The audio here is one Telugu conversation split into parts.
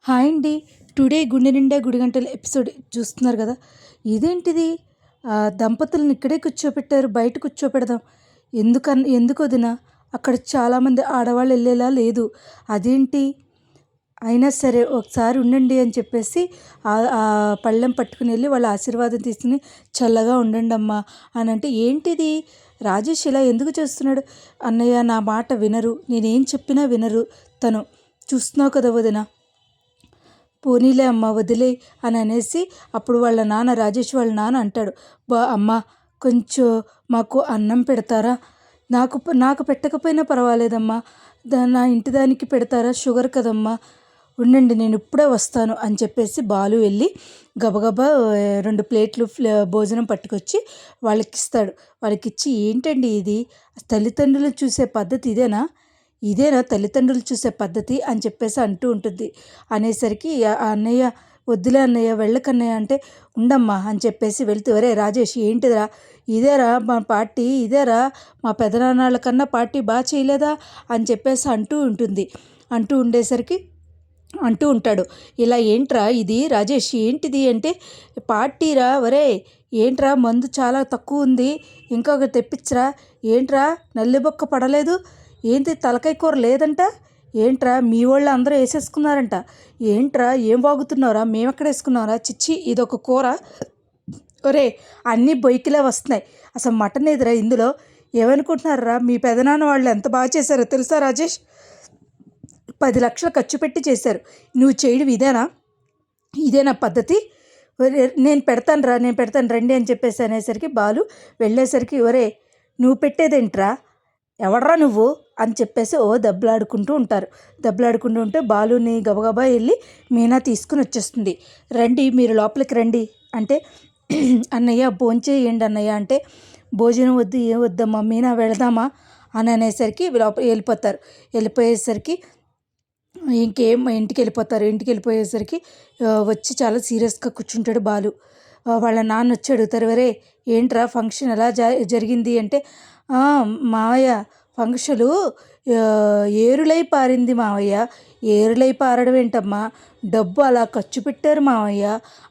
హాయ్ అండి. టుడే గుండె నిండా గుడిగంటలు ఎపిసోడ్ చూస్తున్నారు కదా! ఇదేంటిది? దంపతులను ఇక్కడే కూర్చోపెట్టారు. బయట కూర్చోపెడదాం. ఎందుకొదినా? అక్కడ చాలామంది ఆడవాళ్ళు వెళ్ళేలా లేదు. అదేంటి? అయినా సరే ఒకసారి ఉండండి అని చెప్పేసి ఆ పళ్ళెం పట్టుకుని వెళ్ళి వాళ్ళ ఆశీర్వాదం తీసుకుని చల్లగా ఉండండమ్మా అని అంటే, ఏంటిది రాజేష్ ఇలా ఎందుకు చేస్తున్నాడు? అన్నయ్య నా మాట వినరు. నేనేం చెప్పినా వినరు. తను చూస్తున్నావు కదా వదిన, పోనీలే అమ్మ వదిలే అని అనేసి అప్పుడు వాళ్ళ నాన్న, రాజేష్ వాళ్ళ నాన్న అంటాడు, అమ్మ కొంచెం మాకు అన్నం పెడతారా? నాకు నాకు పెట్టకపోయినా పర్వాలేదమ్మా, నా ఇంటి దానికి పెడతారా? షుగర్ కదమ్మా, ఉండండి నేను ఇప్పుడే వస్తాను అని చెప్పేసి బాలు వెళ్ళి గబగబా 2 ప్లేట్లు భోజనం పట్టుకొచ్చి వాళ్ళకిస్తాడు. వాళ్ళకిచ్చి, ఏంటండి ఇది? తల్లిదండ్రులను చూసే పద్ధతి ఇదేనా తల్లిదండ్రులు చూసే పద్ధతి అని చెప్పేసి అంటూ ఉంటుంది. అనేసరికి ఆ అన్నయ్య, వద్దులే అన్నయ్య వెళ్ళకన్నయ్య అంటే, ఉండమ్మా అని చెప్పేసి వెళ్తూ, ఒరే రాజేష్ ఏంటిదిరా, ఇదేరా మా పార్టీ, ఇదేరా మా పెదనాన్నల కన్నా పార్టీ బాగా చేయలేదా అని చెప్పేసి అంటూ ఉంటాడు. ఇలా ఏంట్రా ఇది రాజేష్, ఏంటిది అంటే, పార్టీరా ఒరే, ఏంట్రా మందు చాలా తక్కువ ఉంది, ఇంకొక తెప్పించరా, ఏంట్రా నల్లిబొక్క పడలేదు, ఏంటి తలకాయ కూర లేదంట, ఏంట్రా మీ వాళ్ళు అందరూ వేసేసుకున్నారంట, ఏంట్రా ఏం వాగుతున్నావురా, మేమెక్కడ వేసుకున్నారా, చిచ్చి ఇదొక కూర, ఒరే అన్నీ బొయ్యికిలే వస్తున్నాయి, అసలు మటన్ ఎదురా ఇందులో, ఏమనుకుంటున్నారా, మీ పెదనాన్న వాళ్ళు ఎంత బాగా చేశారో తెలుసా రాజేష్, 10 లక్షలు ఖర్చు పెట్టి చేశారు, నువ్వు చేయడం ఇదేనా పద్ధతి, నేను పెడతాను రండి అని చెప్పేసి అనేసరికి బాలు వెళ్ళేసరికి, ఒరే నువ్వు పెట్టేదేంట్రా, ఎవడ్రా నువ్వు అని చెప్పేసి దెబ్బలాడుకుంటూ ఉంటే బాలుని గబగబా వెళ్ళి మీనా తీసుకుని వచ్చేస్తుంది. రండి మీరు లోపలికి రండి అంటే, అన్నయ్య భోంచేయండి అన్నయ్య అంటే, భోజనం వద్దు ఏం వద్దమ్మా మీనా వెళదామా అని అనేసరికి వెళ్ళిపోయేసరికి ఇంటికి వెళ్ళిపోయేసరికి వచ్చి చాలా సీరియస్గా కూర్చుంటాడు బాలు. వాళ్ళ నాన్న వచ్చి అడుగుతారు, వరే ఏంట్రా ఫంక్షన్ ఎలా జరిగింది అంటే, మావయ్య ఫంక్షను ఏరులై పారింది మావయ్య, ఏరులై పారడం ఏంటమ్మా, డబ్బు అలా ఖర్చు పెట్టారు మావయ్య,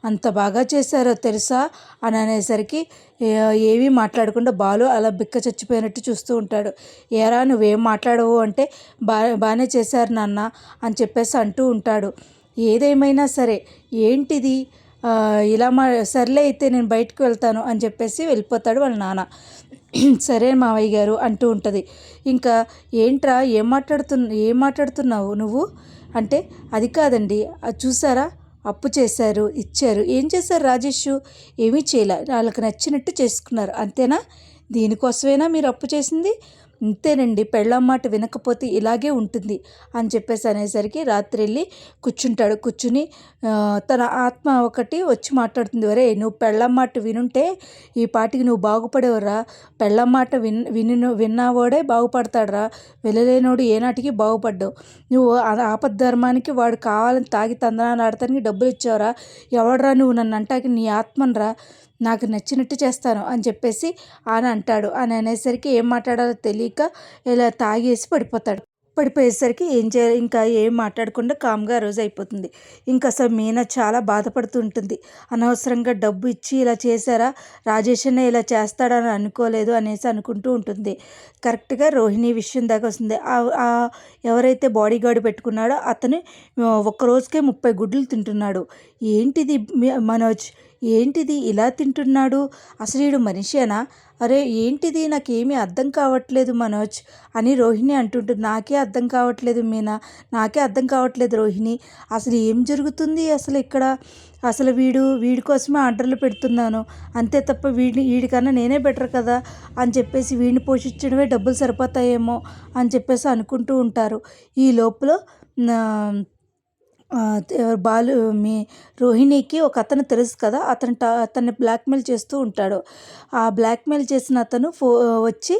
అంత బాగా చేశారో తెలుసా అని అనేసరికి ఏమీ మాట్లాడకుండా బాలు అలా బిక్క చచ్చిపోయినట్టు చూస్తూ ఉంటాడు. ఏరా నువ్వేం మాట్లాడవు అంటే, బాగానే చేశారు నాన్న అని చెప్పేసి అంటూ ఉంటాడు. ఏదేమైనా సరే ఏంటిది, ఇలా సర్లే అయితే నేను బయటకు వెళ్తాను అని చెప్పేసి వెళ్ళిపోతాడు వాళ్ళ నాన్న. సరే మావయ్య గారు అంటూ ఉంటుంది. ఇంకా ఏంట్రా ఏం మాట్లాడుతున్నావు నువ్వు అంటే, అది కాదండి, అది చూసారా, అప్పు చేశారు ఇచ్చారు, ఏం చేశారు రాజేష్, ఏమీ చేయలే, వాళ్ళకి నచ్చినట్టు చేసుకున్నారు అంతేనా, దీనికోసమేనా మీరు అప్పు చేసింది, అంతేనండి, పెళ్ళాం మాట వినకపోతే ఇలాగే ఉంటుంది అని చెప్పేసి అనేసరికి రాత్రి వెళ్ళి కూర్చుని తన ఆత్మ ఒకటి వచ్చి మాట్లాడుతుంది, ఒరే నువ్వు పెళ్ళాం మాట వినుంటే ఈ పాటికి నువ్వు బాగుపడేవరా, పెళ్ళాం మాట విన్నావాడే బాగుపడతాడరా, వెళ్ళలేనోడు ఏనాటికి బాగుపడ్డావు, నువ్వు ఆపద్ధర్మానికి వాడు కావాలని తాగి తందనాలు ఆడటానికి డబ్బులు ఇచ్చావురా, ఎవడరా నువ్వు నన్ను అంటాకి, నీ ఆత్మనరా, నాకు నచ్చినట్టు చేస్తాను అని చెప్పేసి అని అంటాడు. అని అనేసరికి ఏం మాట్లాడాలో తెలియక ఇలా తాగేసి పడిపోయేసరికి ఏం చేయాలి, ఇంకా ఏం మాట్లాడకుండా కామ్గా రోజు అయిపోతుంది. ఇంకా అసలు మీనా చాలా బాధపడుతూ ఉంటుంది. అనవసరంగా డబ్బు ఇచ్చి ఇలా చేశారా, రాజేష్ అన్న ఇలా చేస్తాడని అనుకోలేదు అనేసి అనుకుంటూ ఉంటుంది. కరెక్ట్గా రోహిణి విషయం దాకా వస్తుంది. ఎవరైతే బాడీ గార్డ్ పెట్టుకున్నాడో అతను ఒక్కరోజుకే 30 గుడ్లు తింటున్నాడు. ఏంటిది మనోజ్, ఏంటిది ఇలా తింటున్నాడు, అసలు వీడు మనిషేనా, అరే ఏంటిది నాకేమీ అర్థం కావట్లేదు మనోజ్ అని రోహిణి అంటుంటుంది. నాకే అర్థం కావట్లేదు మీనా, నాకే అర్థం కావట్లేదు రోహిణి, అసలు ఏం జరుగుతుంది అసలు ఇక్కడ, అసలు వీడి కోసమే ఆర్డర్లు పెడుతున్నాను అంతే తప్ప వీడికన్నా నేనే బెటర్ కదా అని చెప్పేసి వీడిని పోషించడమే డబ్బులు సరిపోతాయేమో అని చెప్పేసి అనుకుంటూ ఉంటారు. ఈ లోపల బాలు రోహిణికి ఒక అతను తెలుసు కదా, అతన్ని బ్లాక్మెయిల్ చేస్తూ ఉంటాడు. ఆ బ్లాక్మెయిల్ చేసిన అతను వచ్చి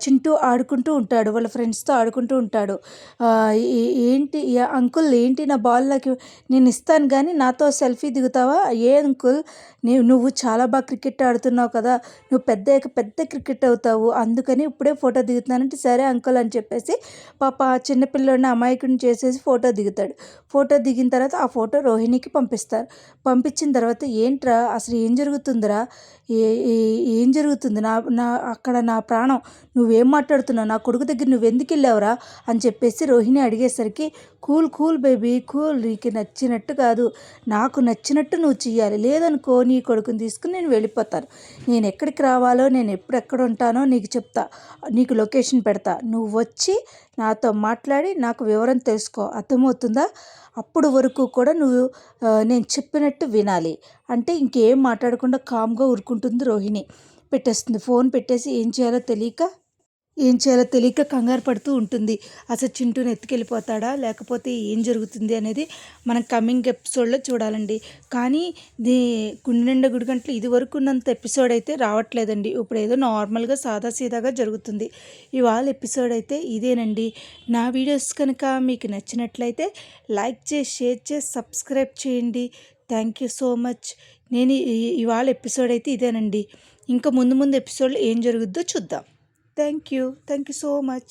చింటూ ఆడుకుంటూ ఉంటాడు, వాళ్ళ ఫ్రెండ్స్తో ఆడుకుంటూ ఉంటాడు. ఏంటి అంకుల్, ఏంటి నా బాల్ నాకు నేను ఇస్తాను కానీ నాతో సెల్ఫీ దిగుతావా, ఏ అంకుల్ నువ్వు చాలా బాగా క్రికెట్ ఆడుతున్నావు కదా, నువ్వు పెద్ద క్రికెట్ అవుతావు, అందుకని ఇప్పుడే ఫోటో దిగుతున్నానంటే, సరే అంకుల్ అని చెప్పేసి పాప చిన్నపిల్లోడిని అమాయకుడిని చేసేసి ఫోటో ఫోటో దిగిన తర్వాత ఆ ఫోటో రోహిణికి పంపిస్తారు. పంపించిన తర్వాత ఏంట్రా అసలు ఏం జరుగుతుందిరా, ఏం జరుగుతుంది, నా నా అక్కడ నా ప్రాణం, నువ్వేం మాట్లాడుతున్నావు, నా కొడుకు దగ్గర నువ్వెందుకు వెళ్ళావురా అని చెప్పేసి రోహిణి అడిగేసరికి, కూల్ కూల్ బేబీ కూల్, నీకు నచ్చినట్టు కాదు, నాకు నచ్చినట్టు నువ్వు చెయ్యాలి, లేదనుకో నీ కొడుకుని తీసుకుని నేను వెళ్ళిపోతాను, నేను ఎక్కడికి రావాలో, నేను ఎక్కడ ఉంటానో నీకు చెప్తా, నీకు లొకేషన్ పెడతా, నువ్వు వచ్చి నాతో మాట్లాడి నాకు వివరం తెలుసుకో, అర్థమవుతుందా, అప్పుడు వరకు కూడా నువ్వు నేను చెప్పినట్టు వినాలి అంటే ఇంకేం మాట్లాడకుండా కామ్గా ఊరుకుంటుంది రోహిణి. పెట్టేస్తుంది ఫోన్, పెట్టేసి ఏం చేయాలో తెలియక కంగారు పడుతూ ఉంటుంది. అసలు చింటూని ఎత్తుకెళ్ళిపోతాడా లేకపోతే ఏం జరుగుతుంది అనేది మనం కమింగ్ ఎపిసోడ్లో చూడాలండి. కానీ గుండె నిండా గుడి గంటలు ఇది వరకు ఉన్నంత ఎపిసోడ్ అయితే రావట్లేదండి. ఇప్పుడు ఏదో నార్మల్గా సాదాసీదాగా జరుగుతుంది. ఇవాళ ఎపిసోడ్ అయితే ఇదేనండి. నా వీడియోస్ కనుక మీకు నచ్చినట్లయితే లైక్ చేసి, షేర్ చేసి, సబ్స్క్రైబ్ చేయండి. Thank you so much. నేను ఇవాళ ఎపిసోడ్ అయితే ఇదేనండి. ఇంకా ముందు ముందు ఎపిసోడ్లో ఏం జరుగుద్దో చూద్దాం. Thank you so much.